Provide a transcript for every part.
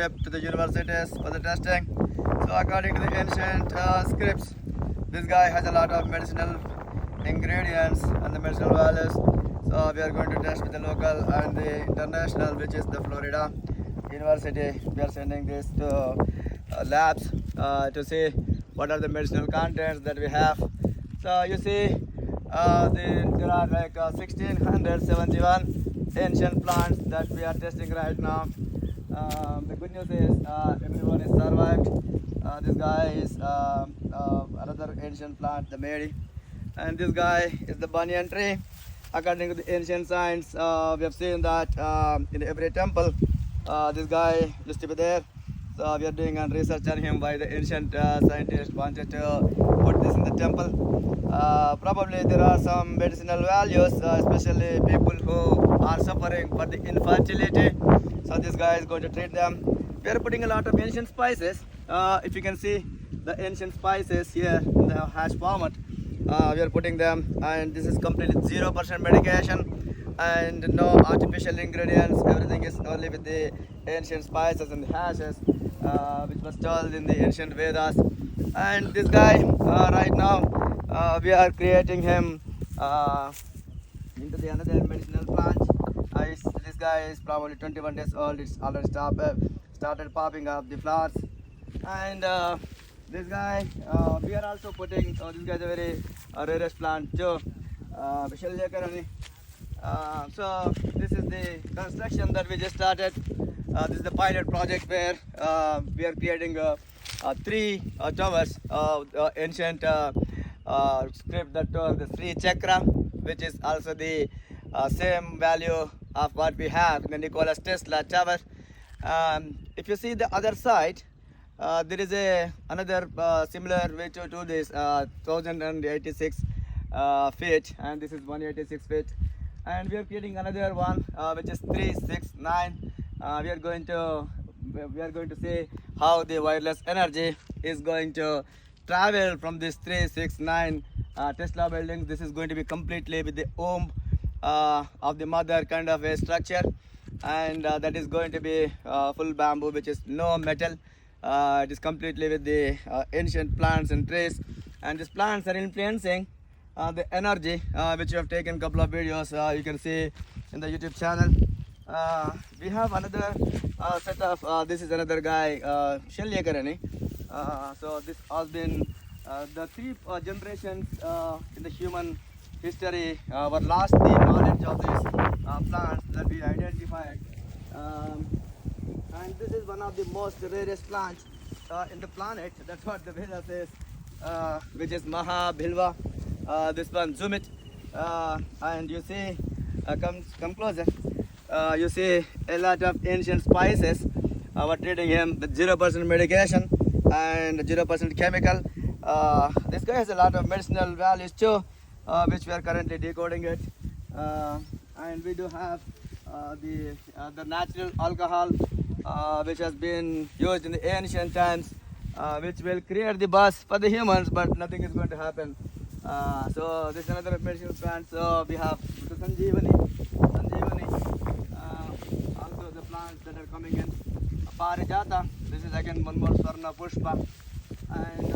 To the universities for the testing. So according to the ancient scripts, this guy has a lot of medicinal ingredients and the medicinal values. So we are going to test with the local and the international, which is the Florida University. We are sending this to labs to see what are the medicinal contents that we have. So you see, there are like 1671 ancient plants that we are testing right now. The good news is everyone is survived. This guy is another ancient plant, the Mary, and this guy is the banyan tree. According to the ancient science, we have seen that in every temple, this guy used to be there. So we are doing a research on him why the ancient scientists wanted to put this in the temple. Probably there are some medicinal values, especially people who are suffering for the infertility. So this guy is going to treat them. We are putting a lot of ancient spices. If you can see the ancient spices here in the hash format, we are putting them, and this is completely 0% medication and no artificial ingredients. Everything is only with the ancient spices and the hashes, which was told in the ancient Vedas. And this guy, right now, we are creating him into the another medicinal plant. This guy is probably 21 days old. It's already started popping up the flowers. And this guy, we are also putting, this guy is a very rarest plant too. So this is the construction that we just started. This is the pilot project where we are creating three towers of ancient script that told the Sri Chakra, which is also the same value of what we have in the Nikola Tesla tower. If you see the other side, there is another similar way to do this, 1086 feet, and this is 186 feet. And we are creating another one which is 369. We are going to see how the wireless energy is going to travel from this 369 Tesla buildings. This is going to be completely with the ohm of the mother kind of a structure, and that is going to be full bamboo, which is no metal. It is completely with the ancient plants and trees, and these plants are influencing the energy, which you have taken a couple of videos. You can see in the YouTube channel. We have another set of, this is another guy, Shalyakarani. So this has been the three generations in the human history were lost the knowledge of these plants that we identified. And this is one of the most rarest plants in the planet. That's what the Veda says, which is Mahabhilva. This one, zoom it, and you see, come closer. You see a lot of ancient spices. We're treating him with 0% medication and 0% chemical. This guy has a lot of medicinal values too, which we are currently decoding it. And we do have the natural alcohol, which has been used in the ancient times, which will create the buzz for the humans, but nothing is going to happen. So this is another medicinal plant. So we have the Sanjeevani, also the plants that are coming in. Parijata, this is again one more Swarna Pushpa, and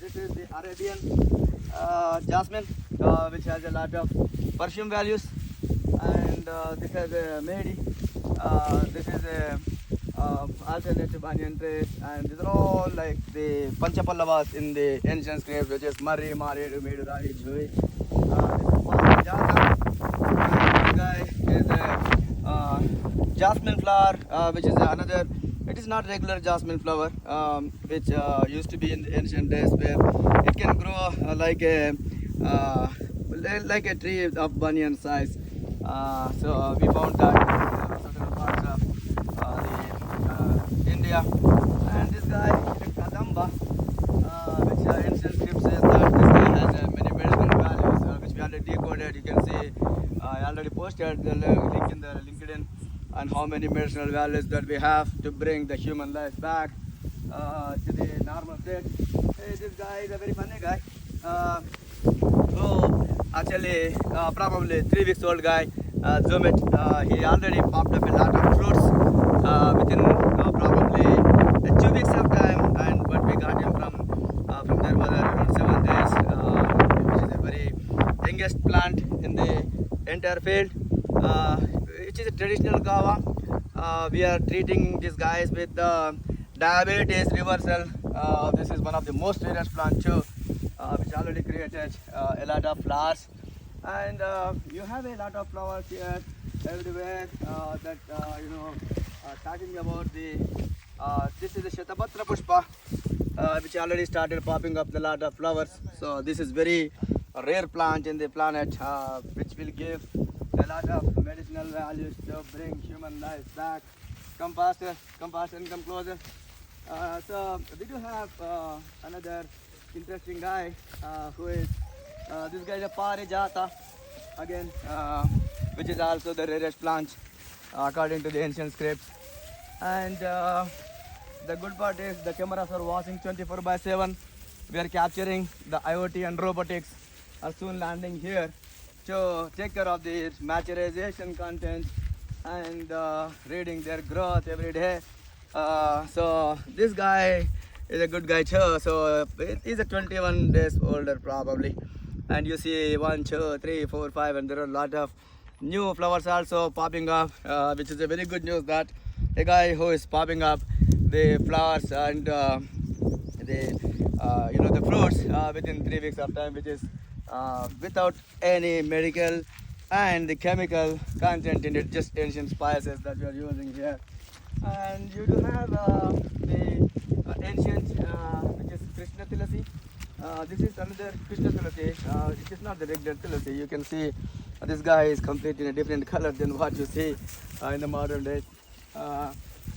this is the Arabian jasmine, which has a lot of perfume values, and this is a Mehdi, this is a alternative onion trees, and these are all like the Panchapalavas in the ancient scripts, which is Mari, Mari, Medu, Rari, Jui. This is Parijata. This guy is a jasmine flower, which is another. It is not regular jasmine flower, which used to be in the ancient days, where it can grow like a tree of banyan size. So we found that in southern parts of India. And this guy is Kadamba, which ancient script says that this guy has many medicinal values, which we already decoded. You can see I already posted the link in the LinkedIn, and how many medicinal values that we have to bring the human life back to the normal state. Hey, this guy is a very funny guy. Actually, probably 3 weeks old guy. Zoom it. He already popped up a lot of fruits within probably entire field. It is a traditional kava. We are treating these guys with diabetes reversal. This is one of the most rarest plants too, which already created a lot of flowers. And you have a lot of flowers here everywhere. Talking about this is the Shatabhatra Pushpa, which already started popping up a lot of flowers. So this is very rare plant in the planet, which will give a lot of medicinal values to bring human life back. Come faster, come closer. So we do have another interesting guy who is this guy is a Parijata again, which is also the rarest plant according to the ancient scripts. And the good part is the cameras are watching 24/7. We are capturing the IoT and robotics are soon landing here to take care of the maturization content and reading their growth every day. So this guy is a good guy too. So he's a 21 days older probably. And you see 1, 2, 3, 4, 5, and there are a lot of new flowers also popping up, which is a very good news that a guy who is popping up the flowers and the fruits within 3 weeks of time, which is without any medical and the chemical content in it, just ancient spices that we are using here. And you do have the ancient, which is Krishna Tulasi. This is another Krishna Tulasi. It is not the regular Tulasi. You can see this guy is completely in a different color than what you see in the modern days.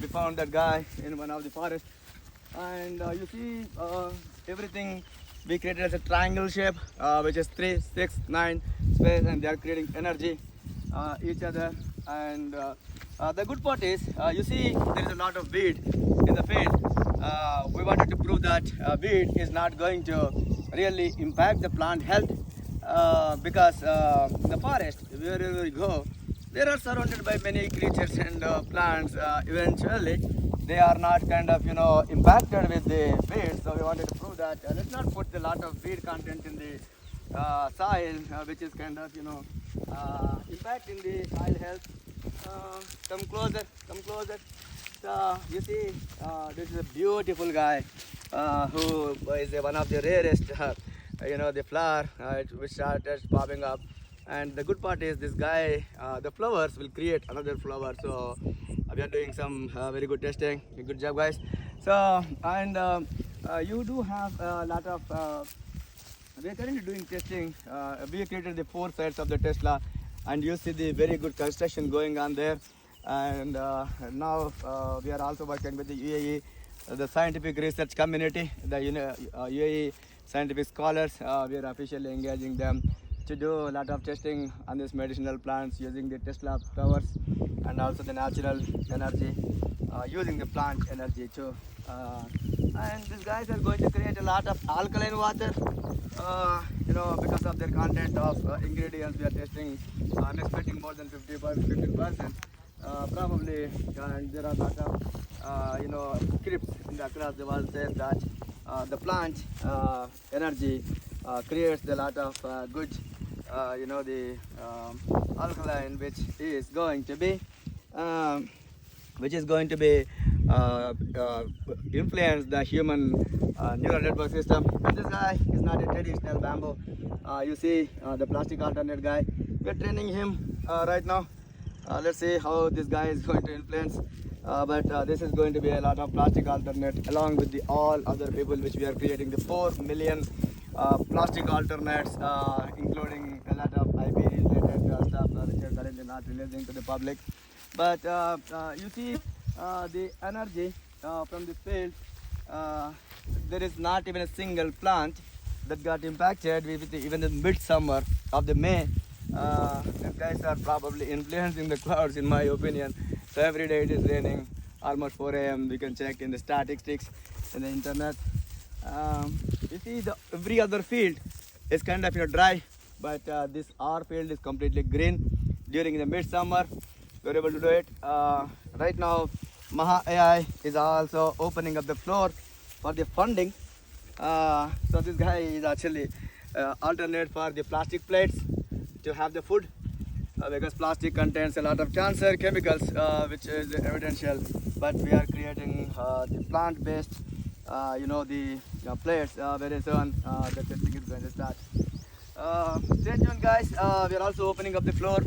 We found that guy in one of the forests, and you see everything we created as a triangle shape, which is 3, 6, 9 space, and they are creating energy each other. And the good part is, you see there is a lot of weed in the field. We wanted to prove that weed is not going to really impact the plant health, because in the forest, wherever we go, they are surrounded by many creatures and plants. Eventually, they are not kind of impacted with the weeds. So we wanted to prove that. Let's not put a lot of weed content in the soil, which is kind of impacting the soil health. Come closer, come closer. So you see, this is a beautiful guy who is one of the rarest. The flower which started popping up. And the good part is this guy, the flowers will create another flower. So we are doing some very good testing. Good job, guys. So, and you do have a lot of, we are currently doing testing. We created the 4 sides of the Tesla, and you see the very good construction going on there. And now we are also working with the UAE, the scientific research community, the UAE scientific scholars. We are officially engaging them to do a lot of testing on these medicinal plants using the Tesla towers and also the natural energy, using the plant energy too. And these guys are going to create a lot of alkaline water, because of their content of ingredients we are testing. I'm expecting more than 15%. Probably, and there are a lot of scripts across the world says that the plant energy creates a lot of good, the alkaline, which is going to be influence the human neural network system. And this guy is not a traditional bamboo. You see the plastic alternate guy. We're training him right now. Let's see how this guy is going to influence. But this is going to be a lot of plastic alternate along with the all other people which we are creating, the 4 million plastic alternates, including a lot of IP related stuff which are currently not releasing to the public. But you see the energy from this field, there is not even a single plant that got impacted with even the midsummer of the May. These guys are probably influencing the clouds in my opinion. So every day it is raining, almost 4 a.m. We can check in the statistics in the internet. You see every other field is kind of dry, but our field is completely green during the midsummer. We're able to do it. Right now Maha AI is also opening up the floor for the funding. So this guy is actually alternate for the plastic plates to have the food. because plastic contains a lot of cancer chemicals, which is evidential. But we are creating the plant-based, the plates very soon. The testing is going to start. Stay tuned, guys. We are also opening up the floor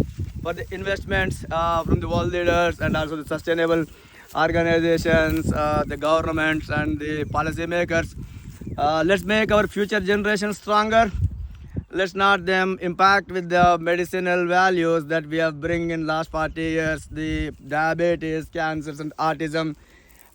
for the investments from the world leaders and also the sustainable organizations, the governments and the policymakers. Let's make our future generations stronger. Let's not them impact with the medicinal values that we have bring in last 40 years. The diabetes, cancers and autism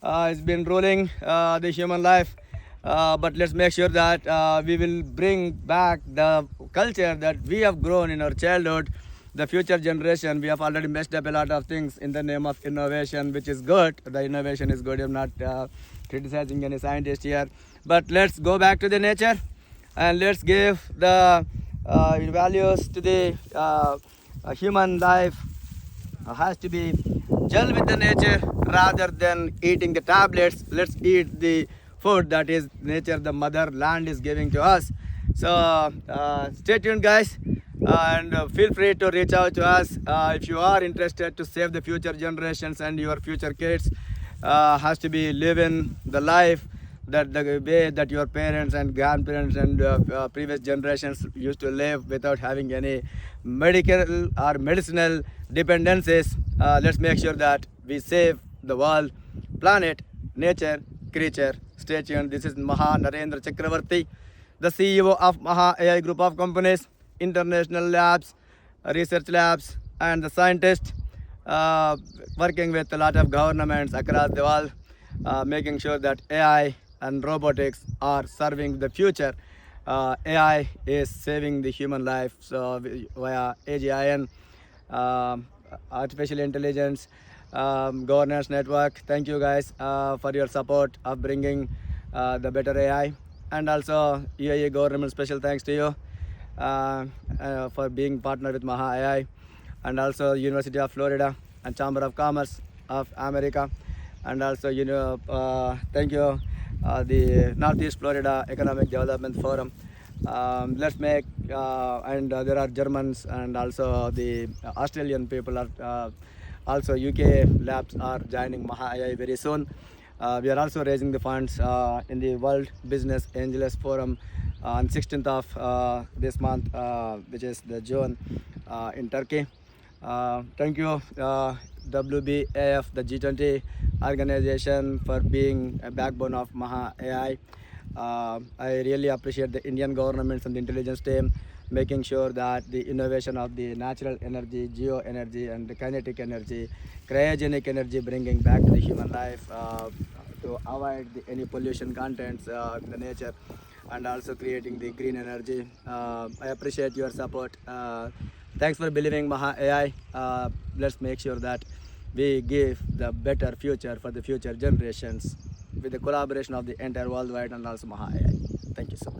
has been ruling the human life. But let's make sure that we will bring back the culture that we have grown in our childhood. The future generation, we have already messed up a lot of things in the name of innovation, which is good. The innovation is good. I'm not criticizing any scientist here. But let's go back to the nature and let's give the values to the human life has to be gel with the nature rather than eating the tablets. Let's eat the food that is nature, the mother land is giving to us. So stay tuned, guys, and feel free to reach out to us if you are interested to save the future generations and your future kids has to be living the life that the way that your parents and grandparents and previous generations used to live without having any medical or medicinal dependencies. Let's make sure that we save the world, planet, nature, creature. Stay tuned. This is Maha Narendra Chakravarti, the CEO of Maha AI Group of Companies, international labs, research labs, and the scientist working with a lot of governments across the world, making sure that AI and robotics are serving the future. AI is saving the human life. So via AGIN, artificial intelligence, governance network. Thank you, guys, for your support of bringing the better AI. And also UAE government, special thanks to you for being partner with Maha AI, and also University of Florida and Chamber of Commerce of America, and also thank you the Northeast Florida Economic Development Forum. Let's make and there are Germans and also the Australian people are also UK labs are joining Maha AI very soon. We are also raising the funds in the World Business Angels Forum on 16th of this month, which is the June in Turkey. Thank you WBAF, the G20 organization, for being a backbone of Maha AI. I really appreciate the Indian governments and the intelligence team making sure that the innovation of the natural energy, geo energy and the kinetic energy, cryogenic energy bringing back to the human life to avoid any pollution contents in the nature, and also creating the green energy. I appreciate your support. Thanks for believing Maha AI. Let's make sure that we give the better future for the future generations with the collaboration of the entire worldwide and also Maha AI. Thank you so much.